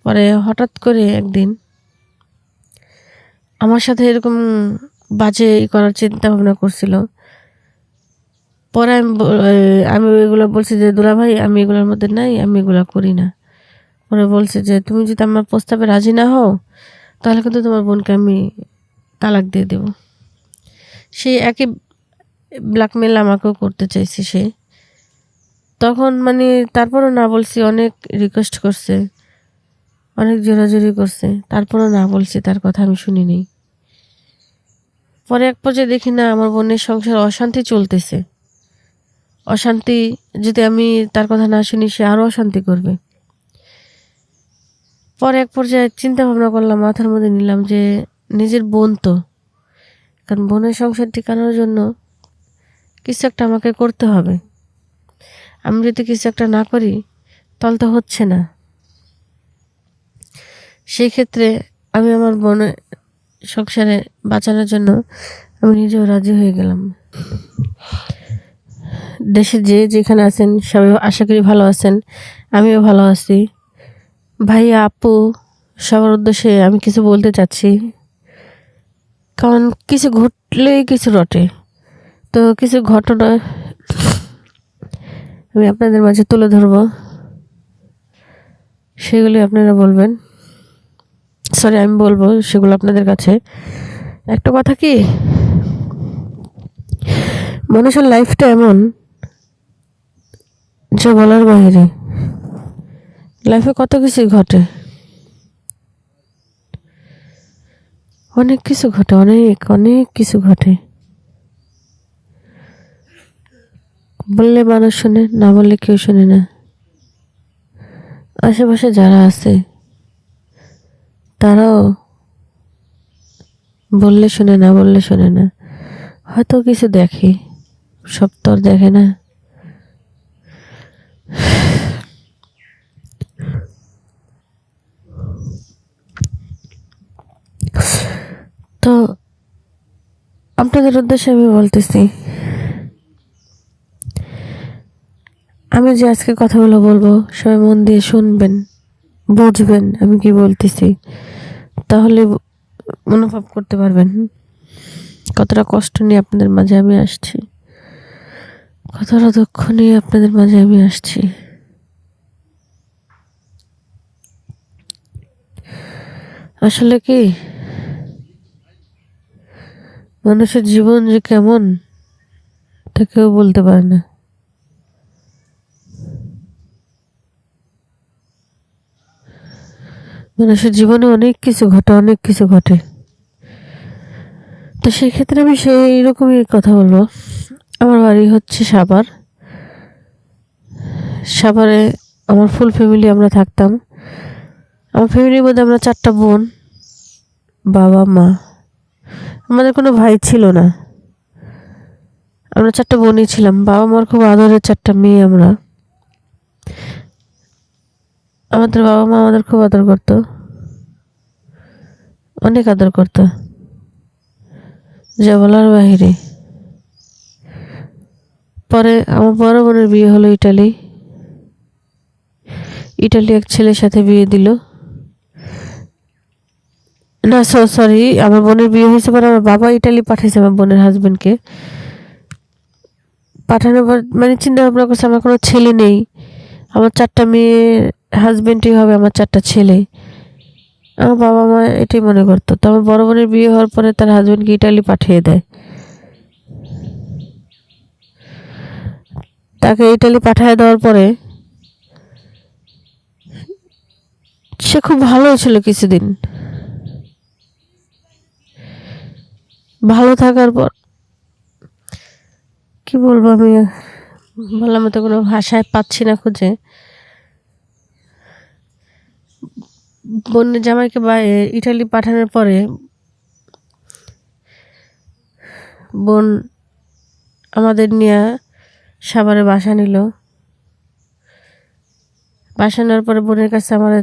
পরে হঠাৎ করে একদিন আমার সাথে এরকম বাজে করার চিন্তা ভাবনা করছিল। পরে আমি এগুলো বলছি যে দুলাভাই আমি এগুলোর মধ্যে নাই, আমি এগুলো করি না। পরে বলছে যে তুমি যদি আমার প্রস্তাবে রাজি না হও তাহলে কিন্তু তোমার বোনকে আমি তালাক দিয়ে দেব। সেই একই ব্ল্যাকমেল আমাকেও করতে চাইছে সে। তখন তারপরও না বলছি, অনেক রিকোয়েস্ট করছে, অনেক জোরাজোরি করছে, তারপরও না বলছি, তার কথা আমি শুনিনি। পরে এক পর্যায়ে দেখি না আমার বোনের সংসার অশান্তি চলতেছে। অশান্তি যদি আমি তার কথা না শুনি সে আরও অশান্তি করবে। পরে এক পর্যায়ে চিন্তা ভাবনা করলাম, মাথার মধ্যে নিলাম যে নিজের বোন তো, কারণ বোনের সংসার টিকানোর জন্য কিছু একটা আমাকে করতে হবে। আমি যদি কিছু একটা না করি তাহলে তো হচ্ছে না। সেই ক্ষেত্রে আমি আমার বোনের সংসারে বাঁচানোর জন্য আমি নিজেও রাজি হয়ে গেলাম। দেশে যেখানে আছেন সবাই আশা করি ভালো আছেন, আমিও ভালো আছি। ভাইয়া আপু সবার উদ্দেশ্যে আমি কিছু বলতে চাচ্ছি, কারণ কিছু ঘটলেই কিছু রটে। তো কিছু ঘটনা আমি আপনাদের মাঝে তুলে ধরবো, সেগুলি আপনারা বলবেন, সরি আমি বলবো সেগুলো আপনাদের কাছে। একটা কথা কি, মানুষের লাইফটা এমন যে বলার বাইরে। লাইফে কত কিছু ঘটে, অনেক কিছু ঘটে, অনেক অনেক কিছু ঘটে। বললে মানুষ শোনে, না বললে কেউ শোনে না। আশেপাশে যারা আছে তারাও বললে শোনে, না বললে শোনে না। হয়তো কিছু দেখে, সব তো আর দেখে না। তো আপনাদের উদ্দেশ্যে আমি বলতেছি, আমি যে আজকে কথাগুলো বলবো সবাই মন দিয়ে শুনবেন, বুঝবেন আমি কি বলতেছি, তাহলে অনুভব করতে পারবেন কতটা কষ্ট নিয়ে আপনাদের মাঝে আমি আসছি, কতটা দুঃখ নিয়ে আপনাদের মাঝে আমি আসছি। আসলে কি, মানুষের জীবন যে কেমন তা কেউ বলতে পারে না। মানুষের জীবনে অনেক কিছু ঘটে, অনেক কিছু ঘটে। তো সেই ক্ষেত্রে আমি সেই রকমই কথা বলবো। আমার বাড়ি হচ্ছে সাভার। সাভারে আমার ফুল ফ্যামিলি আমরা থাকতাম। আমার ফ্যামিলির মধ্যে আমরা 4টা বোন, বাবা মা। আমাদের কোনো ভাই ছিল না, আমরা 4টা বোনই ছিলাম। বাবা মার খুব আদরের 4টা মেয়ে আমরা। আমাদের বাবা মা আমাদের খুব আদর করতো, অনেক আদর করতো, যা বলার বাহিরে। পরে আমার বড় বোনের বিয়ে হলো ইটালি এক ছেলের সাথে বিয়ে দিল। না সরি, আমার বোনের বিয়ে হয়েছে পরে আমার বাবা ইটালি পাঠিয়েছে আমার বোনের হাজবেন্ডকে। পাঠানোর পর চিন্তা ভাবনা করছে আমার কোনো ছেলে নেই, আমার 4টা মেয়ে, হাজবেন্ডই হবে আমার 4টা ছেলে। আমার বাবা মা এটাই মনে করতো। তো আমার বড় বোনের বিয়ে হওয়ার পরে তার হাজবেন্ডকে ইটালি পাঠিয়ে দেয়। তাকে ইটালি পাঠিয়ে দেওয়ার পরে সে খুব ভালো ছিল কিছুদিন। ভালো থাকার পর কি বলবো, আমি বললাম তো কোনো ভাষায় পাচ্ছি না খুঁজে। বোনের জামাইকে ইটালি পাঠানোর পরে বোন আমাদের নিয়ে সাভারে বাসা নিল। বাসা নেওয়ার পরে বোনের কাছে আমার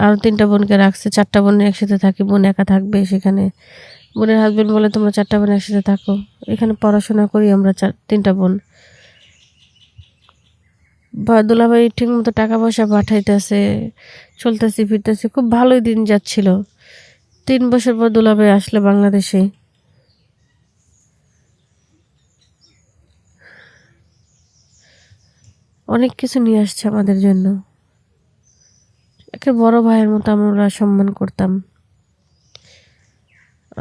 আরো 3টা বোনকে রাখছে। 4টা বোন একসাথে থাকি, বোন একা থাকবে সেখানে। বোনের হাজবেন্ড বলে তোমরা 4টা বোন একসাথে থাকো, এখানে পড়াশোনা করি আমরা 3টা বোন। বা দুলাভাই ঠিক মতো টাকা পয়সা পাঠাইতেছে, চলতেছি ফিরতেছি, খুব ভালোই দিন যাচ্ছিল। 3 বছর পর দুলাভাই আসলে বাংলাদেশে। অনেক কিছু নিয়ে আসছে আমাদের জন্য। একে বড় ভাইয়ের মতো আমরা সম্মান করতাম,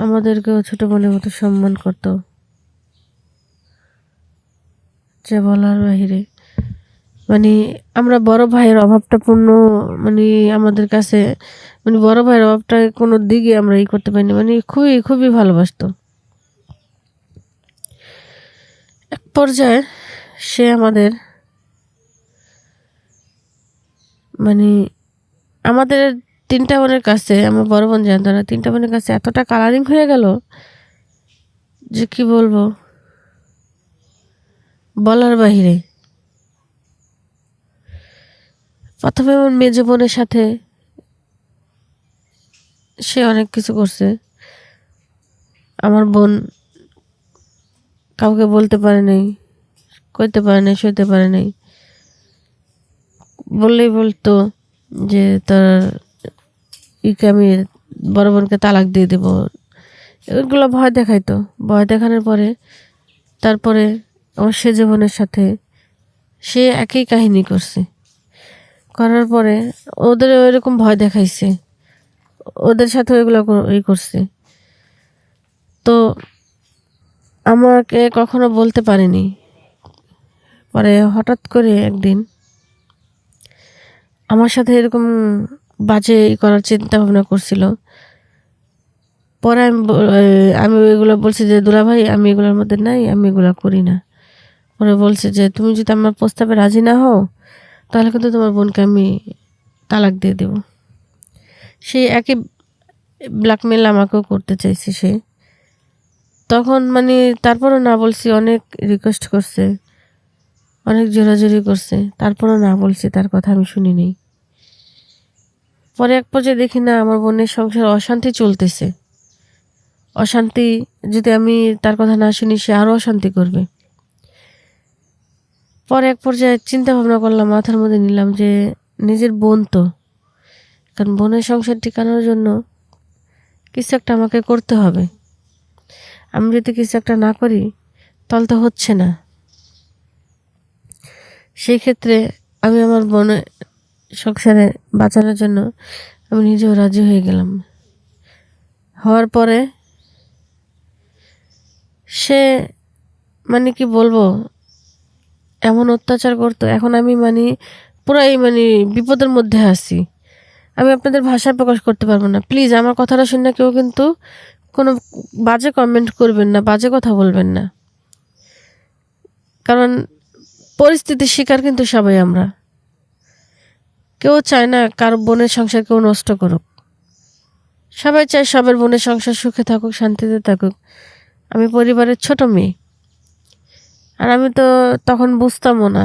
আমাদেরকেও ছোট বোনের মতো সম্মান করতো, যা বলার বাহিরে। মানে আমরা বড় ভাইয়ের অভাবটা পূর্ণ, মানে আমাদের কাছে, মানে বড় ভাইয়ের অভাবটা কোনো দিকে আমরা করতে পারিনি। মানে খুবই খুবই ভালোবাসতো। এক পর্যায়ে সে আমাদের, মানে আমাদের 3টা বোনের কাছে, আমার বড় বোন জানতো না, 3টা বোনের কাছে এতটা কালারিং হয়ে গেল যে কি বলবো, বলার বাহিরে। প্রথমে আমার মেজ বোনের সাথে সে অনেক কিছু করছে। আমার বোন কাউকে বলতে পারে নাই, কইতে পারে নাই, সইতে পারে নাই। বললেই বলতো যে তার আমি বড় বোনকে তালাক দিয়ে দেবো, এগুলো ভয় দেখাইতো। ভয় দেখানোর পরে তারপরে আমার সেজ বোনের সাথে সে একই কাহিনী করছে। করার পরে ওদের ওইরকম ভয় দেখাইছে, ওদের সাথে ওইগুলো করছে। তো আমাকে কখনো বলতে পারেনি। পরে হঠাৎ করে একদিন আমার সাথে এরকম বাজে করার চিন্তা ভাবনা করছিল। পরে আমি ওইগুলো বলছি যে দুলাভাই আমি এগুলোর মধ্যে নাই, আমি এগুলো করি না। পরে বলছে যে তুমি যদি আমার প্রস্তাবে রাজি না হও তাহলে কিন্তু তোমার বোনকে আমি তালাক দিয়ে দেব। সেই একই ব্ল্যাকমেল আমাকেও করতে চাইছে সে। তখন মানে তারপরও না বলছি, অনেক রিকোয়েস্ট করছে, অনেক জোরাজোরি করছে, তারপরও না বলছি, তার কথা আমি শুনিনি। পরে এক পর্যায়ে দেখি না আমার বোনের সংসার অশান্তি চলতেছে। অশান্তি যদি আমি তার কথা না শুনি সে আরও অশান্তি করবে। পরে এক পর্যায়ে চিন্তা ভাবনা করলাম, মাথার মধ্যে নিলাম যে নিজের বোন তো, কারণ বোনের সংসার টিকানোর জন্য কিছু একটা আমাকে করতে হবে। আমি যদি কিছু একটা না করি তাহলে তো হচ্ছে না। সেই ক্ষেত্রে আমি আমার বোনের সংসারে বাঁচানোর জন্য আমি নিজেও রাজি হয়ে গেলাম। হওয়ার পরে সে, মানে কি বলবো, এমন অত্যাচার করতো, এখন আমি মানে পুরাই মানে বিপদের মধ্যে আছি। আমি আপনাদের ভাষায় প্রকাশ করতে পারবো না। প্লিজ আমার কথাটা শুনে কেউ কিন্তু কোনো বাজে কমেন্ট করবেন না, বাজে কথা বলবেন না, কারণ পরিস্থিতির শিকার কিন্তু সবাই আমরা। কেউ চায় না কার বোনের সংসার কেউ নষ্ট করুক, সবাই চায় সবার বোনের সংসার সুখে থাকুক, শান্তিতে থাকুক। আমি পরিবারের ছোট মেয়ে, আর আমি তো তখন বুঝতামও না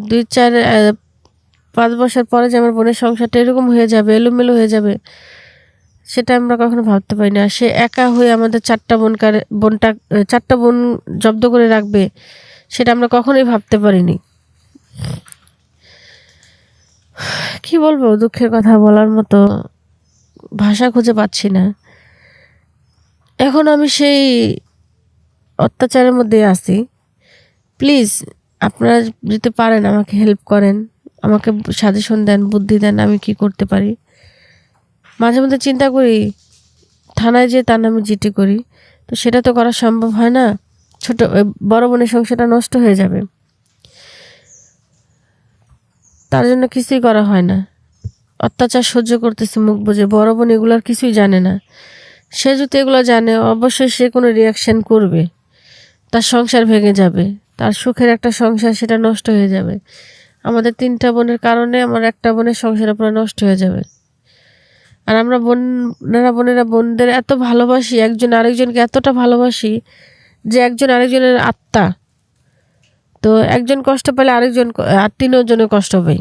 2-4-5 বছর পরে যে আমার বোনের সংসারটা এরকম হয়ে যাবে, এলোমেলো হয়ে যাবে, সেটা আমরা কখনো ভাবতে পারি না। সে একা হয়ে আমাদের 4টা বোন জব্দ করে রাখবে, সেটা আমরা কখনোই ভাবতে পারিনি। কি বলবো, দুঃখের কথা বলার মতো ভাষা খুঁজে পাচ্ছি না। এখন আমি সেই অত্যাচারের মধ্যে আছি। প্লিজ আপনারা যদি পারেন আমাকে হেল্প করেন, আমাকে সাজেশন দেন, বুদ্ধি দেন, আমি কি করতে পারি। মাঝে মধ্যে চিন্তা করি থানায় যেয়ে তার নামে জিডি করি, তো সেটা তো করা সম্ভব হয় না। বড় বোনের সংসারটা নষ্ট হয়ে যাবে, তার জন্য কিছুই করা হয় না। অত্যাচার সহ্য করতেছি মুখ বুজে। বড় বোন এগুলোর কিছুই জানে না। সে যদি এগুলো জানে অবশ্যই সে কোনো রিয়াকশন করবে, তার সংসার ভেঙে যাবে, তার সুখের একটা সংসার সেটা নষ্ট হয়ে যাবে। আমাদের 3টা বোনের কারণে আমার একটা বোনের সংসার পুরো নষ্ট হয়ে যাবে। আর আমরা বোনেরা বোনদের এত ভালোবাসি, একজন আরেকজনকে এতটা ভালোবাসি যে একজন আরেকজনের আত্মা। তো একজন কষ্ট পেলে আরেকজন আর 3জনে কষ্ট পাই।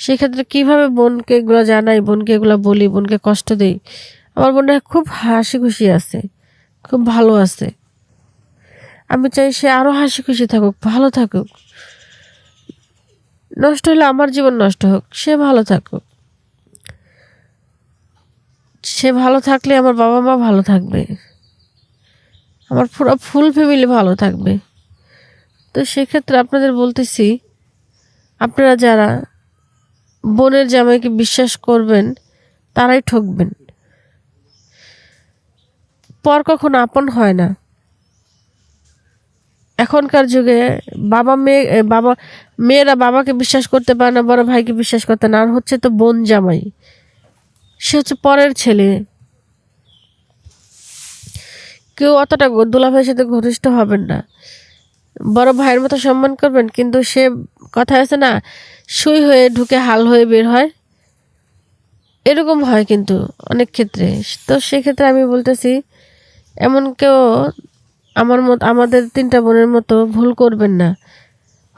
সেক্ষেত্রে কীভাবে বোনকে এগুলো জানাই, বোনকে এগুলো বলি, বোনকে কষ্ট দেই। আমার বোনরা খুব হাসি খুশি আছে, খুব ভালো আছে। আমি চাই সে আরও হাসি খুশি থাকুক, ভালো থাকুক। নষ্ট হলে আমার জীবন নষ্ট হোক, সে ভালো থাকুক। সে ভালো থাকলে আমার বাবা মা ভালো থাকবে, আমার পুরো ফুল ফ্যামিলি ভালো থাকবে। তো সেক্ষেত্রে আপনাদের বলতেছি, আপনারা যারা বোনের জামাইকে বিশ্বাস করবেন তারাই ঠকবেন। পর কখনো আপন হয় না। এখনকার যুগে মেয়েরা বাবাকে বিশ্বাস করতে পারে না, বড় ভাইকে বিশ্বাস করতে না। আর হচ্ছে তো বোন জামাই, সে হচ্ছে পরের ছেলে। কেউ অতটা দুলাভাইয়ের সাথে ঘনিষ্ঠ হবেন না। বড় ভাইয়ের মতো সম্মান করবেন, কিন্তু সে কথা আছে না, সুই হয়ে ঢুকে হাল হয়ে বের হয়, এরকম হয় কিন্তু অনেক ক্ষেত্রে। তো সেক্ষেত্রে আমি বলতেছি, এমন কেউ আমাদের 3টা বোনের মতো ভুল করবেন না।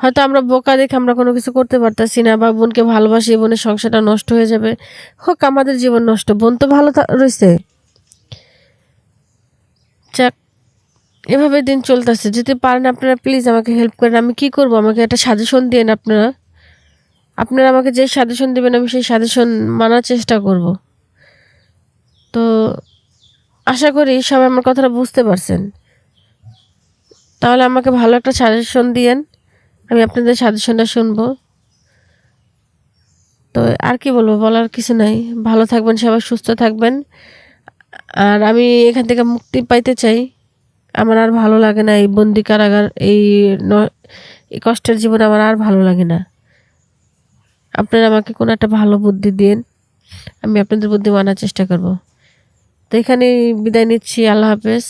হয়তো আমরা বোকা দেখে আমরা কোনো কিছু করতে পারতাছি না, বা বোনকে ভালোবাসি, বোনের সংসারটা নষ্ট হয়ে যাবে, হোক আমাদের জীবন নষ্ট, বোন তো ভালো রয়েছে। যাক, এভাবে দিন চলতেছে। যদি পারেন আপনারা প্লিজ আমাকে হেল্প করেন। আমি কি করব, আমাকে একটা সাজেশন দিন। আপনারা আমাকে যে সাজেশন দিবেন আমি সেই সাজেশন মানার চেষ্টা করব। তো আশা করি সবাই আমার কথাটা বুঝতে পারছেন। তাহলে আমাকে ভালো একটা সাজেশন দিয়েন, আমি আপনাদের সাজেশনটা শুনবো। তো আর কি বলবো, বলার কিছু নাই। ভালো থাকবেন সবাই, সুস্থ থাকবেন। আর আমি এখান থেকে মুক্তি পাইতে চাই। আমার আর ভালো লাগে না এই বন্দি কারাগার, এই কষ্টের জীবন আমার আর ভালো লাগে না। আপনারা আমাকে কোনো একটা ভালো বুদ্ধি দিন, আমি আপনাদের বুদ্ধি মানার চেষ্টা করব। তো এখানে বিদায় নিচ্ছি। আল্লাহ হাফেজ।